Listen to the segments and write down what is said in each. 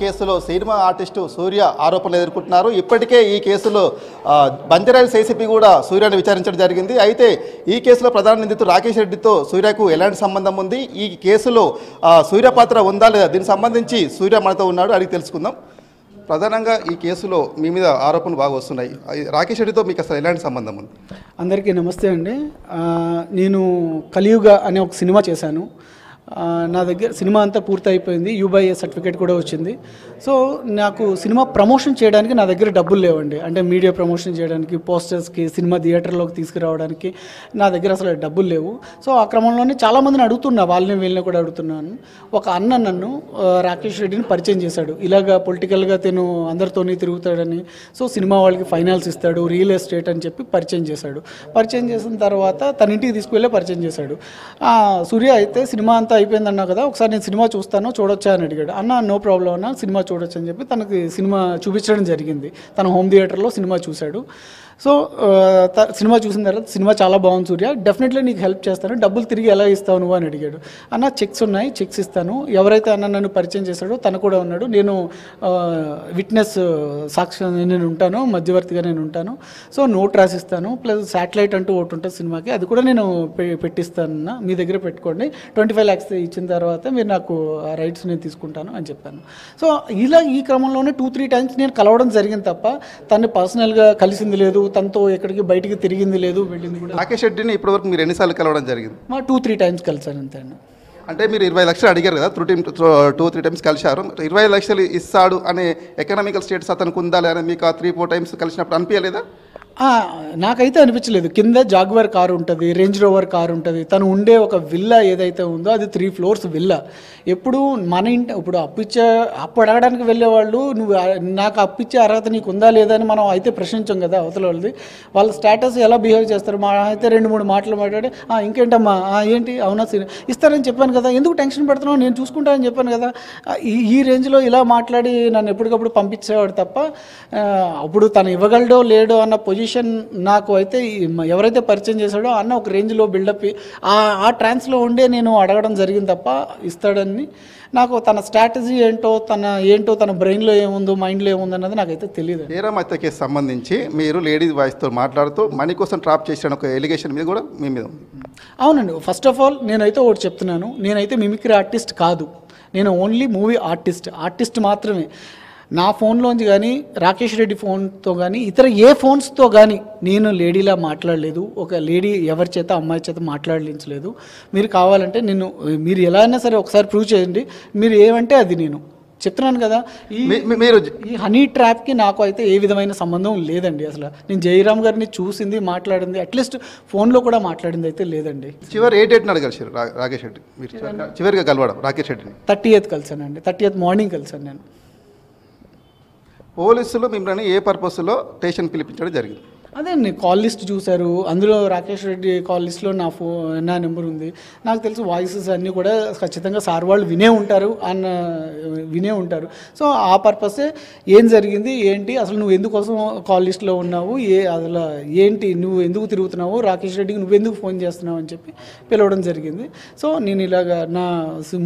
కేసులో cinema artist సూర్య ఆరోపణలు ఎదుర్కొంటున్నారు. ఇప్పటికే ఈ కేసులో బంజారాహిల్స్ ఏసీపీ కూడా సూర్యను విచారించడం జరిగింది. అయితే ఈ కేసులో ప్రధాన నిందితుడు రాకేష్ రెడ్డితో సూర్యకు ఎలాంటి సంబంధం ఉంది, ఈ కేసులో సూర్య పాత్ర ఉందా లేదా, దీనికి సంబంధించి సూర్య మనతో ఉన్నాడు, అడిగి తెలుసుకుందాం. ప్రధానంగా ఈ కేసులో మీ మీద ఆరోపణలు బాగా వస్తున్నాయి. రాకేష్ రెడ్డితో మీకు అసలు ఎలాంటి సంబంధం ఉంది? అందరికీ నమస్తే అండి. నేను కలియుగ అనే ఒక సినిమా చేశాను. నా దగ్గర సినిమా అంతా పూర్తి అయిపోయింది, యూబైఏ సర్టిఫికేట్ కూడా వచ్చింది. సో నాకు సినిమా ప్రమోషన్ చేయడానికి నా దగ్గర డబ్బులు లేవండి. అంటే మీడియా ప్రమోషన్ చేయడానికి, పోస్టర్స్కి, సినిమా థియేటర్లోకి తీసుకురావడానికి నా దగ్గర అసలు డబ్బులు లేవు. సో ఆ క్రమంలోనే చాలామందిని అడుగుతున్నా, వాళ్ళని వీళ్ళని కూడా అడుగుతున్నాను. ఒక అన్న నన్ను రాకేష్ రెడ్డిని పరిచయం చేశాడు. ఇలాగా పొలిటికల్గా తను అందరితోని తిరుగుతాడని, సో సినిమా వాళ్ళకి ఫైనాన్స్ ఇస్తాడు, రియల్ ఎస్టేట్ అని చెప్పి పరిచయం చేశాడు. పరిచయం చేసిన తర్వాత తన ఇంటికి తీసుకువెళ్ళే పరిచయం చేశాడు. సూర్య అయితే సినిమా అంతా అయిపోయిందన్నా కదా, ఒకసారి నేను సినిమా చూస్తాను, చూడొచ్చా అని అడిగాడు. అన్న నో ప్రాబ్లం అన్న, సినిమా చూడొచ్చు అని చెప్పి తనకి సినిమా చూపించడం జరిగింది. తన హోమ్ థియేటర్లో సినిమా చూశాడు. సో సినిమా చూసిన తర్వాత సినిమా చాలా బాగుంది సూర్య, డెఫినెట్లీ నీకు హెల్ప్ చేస్తాను, డబ్బులు తిరిగి ఎలా ఇస్తావు నువ్వు అని అడిగాడు. అన్న చెక్స్ ఉన్నాయి, చెక్స్ ఇస్తాను, ఎవరైతే అన్న నన్ను పరిచయం చేశాడో తను కూడా ఉన్నాడు, నేను విట్నెస్ సాక్ష్యం నేను ఉంటాను, మధ్యవర్తిగా నేను ఉంటాను, సో నోట్ రాసిస్తాను, ప్లస్ శాటిలైట్ అంటూ ఒకటి ఉంటుంది సినిమాకి, అది కూడా నేను పెట్టిస్తానన్న, మీ దగ్గర పెట్టుకోండి, 25 lakhs ఇచ్చిన తర్వాత మీరు నాకు ఆ రైట్స్ నేను తీసుకుంటాను అని చెప్పాను. సో ఇలా ఈ క్రమంలోనే 2-3 times నేను కలవడం జరిగింది తప్ప తను పర్సనల్గా కలిసింది లేదు, తనతో ఎక్కడికి బయటికి తిరిగింది లేదు, వెళ్ళింది కూడా. రాకేష్ రెడ్డిని ఇప్పటివరకు మీరు ఎన్నిసార్లు కలవడం జరిగింది? మా 2-3 times కలిసాను అంతే అండి. అంటే మీరు 20 లక్షలు అడిగారు కదా, 2-3 times కలిశారు. 20 లక్షలు ఇస్తాడు అనే ఎకనామికల్ స్టేటస్ అతనికి ఉందా లేదా, మీకు ఆ 3-4 times కలిసినప్పుడు అనిపించలేదా? నాకైతే అనిపించలేదు. కింద జాగ్వార్ కారు ఉంటుంది, రేంజ్ రోవర్ కారు ఉంటుంది, తను ఉండే ఒక విల్లా ఏదైతే ఉందో అది 3 floors విల్లా. ఎప్పుడు మన ఇంటి ఇప్పుడు అప్పు అడగడానికి వెళ్ళేవాళ్ళు నువ్వు నాకు అప్పిచ్చే అర్హత నీకు ఉందా లేదా అని మనం అయితే ప్రశ్నించాం కదా అవతల వాళ్ళది. వాళ్ళ స్టేటస్ ఎలా బిహేవ్ చేస్తారు, మా అయితే 2-3 మాటలు మాట్లాడి ఇంకేంటమ్మా ఏంటి అవునా ఇస్తారని చెప్పాను కదా, ఎందుకు టెన్షన్ పెడుతున్నావు, నేను చూసుకుంటానని చెప్పాను కదా, ఈ రేంజ్లో ఇలా మాట్లాడి నన్ను ఎప్పటికప్పుడు పంపించేవాడు తప్ప అప్పుడు తను ఇవ్వగలడో లేడో అన్న పొజిషన్ నాకు అయితే ఎవరైతే పరిచయం చేశాడో అన్న ఒక రేంజ్లో బిల్డప్ ఆ ట్రాన్స్లో ఉండే నేను అడగడం జరిగింది తప్ప ఇస్తాడని నాకు తన స్ట్రాటజీ ఏంటో తన బ్రెయిన్లో ఏముందో మైండ్లో ఏముందో అన్నది నాకైతే తెలియదు. నేరం హత్య కేసు సంబంధించి మీరు లేడీస్ వాయిస్తో మాట్లాడుతూ మనీ కోసం ట్రాప్ చేసిన ఒక ఎలిగేషన్ మీద కూడా మీ మీద ఉంది. అవునండి. ఫస్ట్ ఆఫ్ ఆల్ నేనైతే ఒకటి చెప్తున్నాను, నేనైతే మిమిక్రీ ఆర్టిస్ట్ కాదు, నేను ఓన్లీ మూవీ ఆర్టిస్ట్ మాత్రమే. నా ఫోన్లోంచి కానీ రాకేష్ రెడ్డి ఫోన్తో కానీ ఇతర ఏ ఫోన్స్తో కానీ నేను లేడీలా మాట్లాడలేదు, ఒక లేడీ ఎవరి చేత అమ్మాయి చేత మాట్లాడించలేదు. మీరు కావాలంటే మీరు ఎలా అయినా సరే ఒకసారి ప్రూవ్ చేయండి, మీరు ఏమంటే అది నేను చెప్తున్నాను కదా. ఈ హనీ ట్రాప్కి నాకు అయితే ఏ విధమైన సంబంధం లేదండి. అసలు నేను జయరామ్ గారిని చూసింది, మాట్లాడింది, అట్లీస్ట్ ఫోన్లో కూడా మాట్లాడింది అయితే లేదండి. చివరి ఏ డేట్ కలిసారు రాకేష్ రెడ్డి? మీరు చివరిగా కలవడం రాకేష్ రెడ్డిని 30th కలిసానండి. 30th మార్నింగ్ కలిసాను నేను. పోలీసులు మిమ్మల్ని ఏ పర్పస్లో స్టేషన్ పిలిపించడం జరిగింది? అదే అండి, కాల్ లిస్ట్ చూశారు, అందులో రాకేష్ రెడ్డి కాల్ లిస్ట్లో నా నెంబర్ ఉంది. నాకు తెలిసి వాయిసెస్ అన్నీ కూడా ఖచ్చితంగా సార్ వాళ్ళు వినే ఉంటారు. సో ఆ పర్పసే ఏం జరిగింది ఏంటి, అసలు నువ్వు ఎందుకోసం కాల్ లిస్ట్లో ఉన్నావు, అసలు ఏంటి, నువ్వు ఎందుకు తిరుగుతున్నావు, రాకేష్ రెడ్డికి నువ్వెందుకు ఫోన్ చేస్తున్నావు అని చెప్పి పిలవడం జరిగింది. సో నేను ఇలాగా నా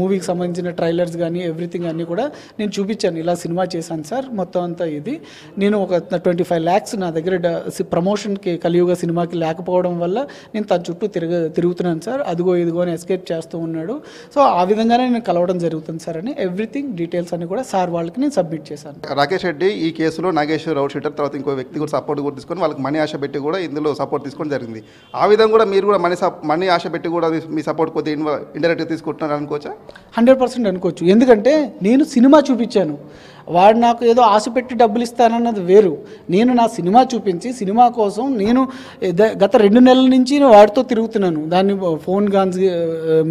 మూవీకి సంబంధించిన ట్రైలర్స్ కానీ ఎవ్రీథింగ్ అన్నీ కూడా నేను చూపించాను, ఇలా సినిమా చేశాను సార్, మొత్తం అంతా ఇది నేను ఒక 25 lakhs నా దగ్గర ప్రమోషన్కి కలియుగ సినిమాకి లేకపోవడం వల్ల నేను తన చుట్టూ తిరుగుతున్నాను సార్, అదిగో ఇదిగో అని ఎస్కేప్ చేస్తూ ఉన్నాడు. సో ఆ విధంగానే నేను కలవడం జరుగుతుంది సార్ అని ఎవ్రీథింగ్ డీటెయిల్స్ అన్ని కూడా సార్ వాళ్ళకి నేను సబ్మిట్ చేశాను. రాకేష్ రెడ్డి ఈ కేసులో నాగేశ్వర రౌడ్ షీటర్ తర్వాత ఇంకో వ్యక్తి కూడా సపోర్ట్ కూడా తీసుకొని వాళ్ళకి మనీ ఆశ పెట్టి కూడా ఇందులో సపోర్ట్ తీసుకోవడం జరిగింది. ఆ విధంగా కూడా మీరు కూడా మనీ ఆశ పెట్టి కూడా మీ సపోర్ట్ కొద్దిగా ఇండైరెక్ట్గా తీసుకుంటున్నారు అనుకోవచ్చా? 100% అనుకోవచ్చు. ఎందుకంటే నేను సినిమా చూపించాను, వాడు నాకు ఏదో ఆశ పెట్టి డబ్బులు ఇస్తానన్నది వేరు. నేను నా సినిమా చూపించి సినిమా కోసం నేను గత 2 నెలల నుంచి వాడితో తిరుగుతున్నాను. దాన్ని ఫోన్ కానీ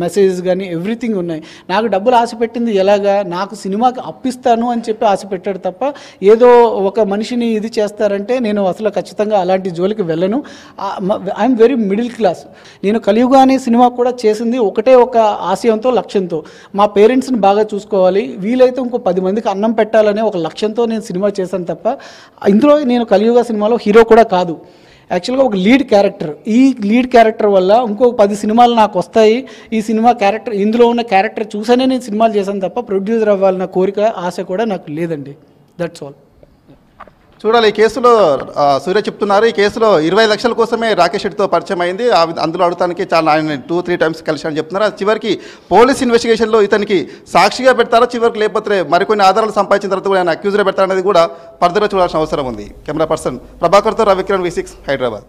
మెసేజెస్ కానీ ఎవ్రీథింగ్ ఉన్నాయి. నాకు డబ్బులు ఆశ పెట్టింది ఎలాగా, నాకు సినిమాకి అప్పిస్తాను అని చెప్పి ఆశ పెట్టాడు తప్ప ఏదో ఒక మనిషిని ఇది చేస్తారంటే నేను అసలు ఖచ్చితంగా అలాంటి జోలికి వెళ్ళను. I'm very middle class. నేను కలియుగ అనే సినిమా కూడా చేసింది ఒకటే ఒక ఆశయంతో, లక్ష్యంతో, మా పేరెంట్స్ని బాగా చూసుకోవాలి, వీలైతే ఇంకో 10 మందికి అన్నం పెట్టాలనే ఒక లక్ష్యంతో నేను సినిమా చేశాను తప్ప ఇందులో నేను కలియుగ సినిమాలో హీరో కూడా కాదు. యాక్చువల్గా ఒక లీడ్ క్యారెక్టర్. ఈ లీడ్ క్యారెక్టర్ వల్ల ఇంకో 10 సినిమాలు నాకు వస్తాయి, ఈ సినిమా క్యారెక్టర్ ఇందులో ఉన్న క్యారెక్టర్ చూసానే నేను సినిమాలు చేశాను తప్ప ప్రొడ్యూసర్ అవ్వాలన్న కోరిక ఆశ కూడా నాకు లేదండి. That's all. చూడాలి. ఈ కేసులో సూర్య చెప్తున్నారు, ఈ కేసులో 20 లక్షల కోసమే రాకేష్ రెడ్డితో పరిచయం అయింది. అందులో అడుగుతానికి చాలా ఆయన 2-3 టైమ్స్ కలిసి చెప్తున్నారు. చివరికి పోలీస్ ఇన్వెస్టిగేషన్లో ఇతనికి సాక్షిగా పెడతారా చివరికి, లేకపోతే మరికొన్ని ఆధారాలు సంపాదించిన తర్వాత కూడా ఆయన అక్యూజ్గా పెడతారనేది కూడా ఫర్దర్గా చూడాల్సిన అవసరం ఉంది. కెమెరా పర్సన్ ప్రభాకర్తో రవికిరణ్, V6 హైదరాబాద్.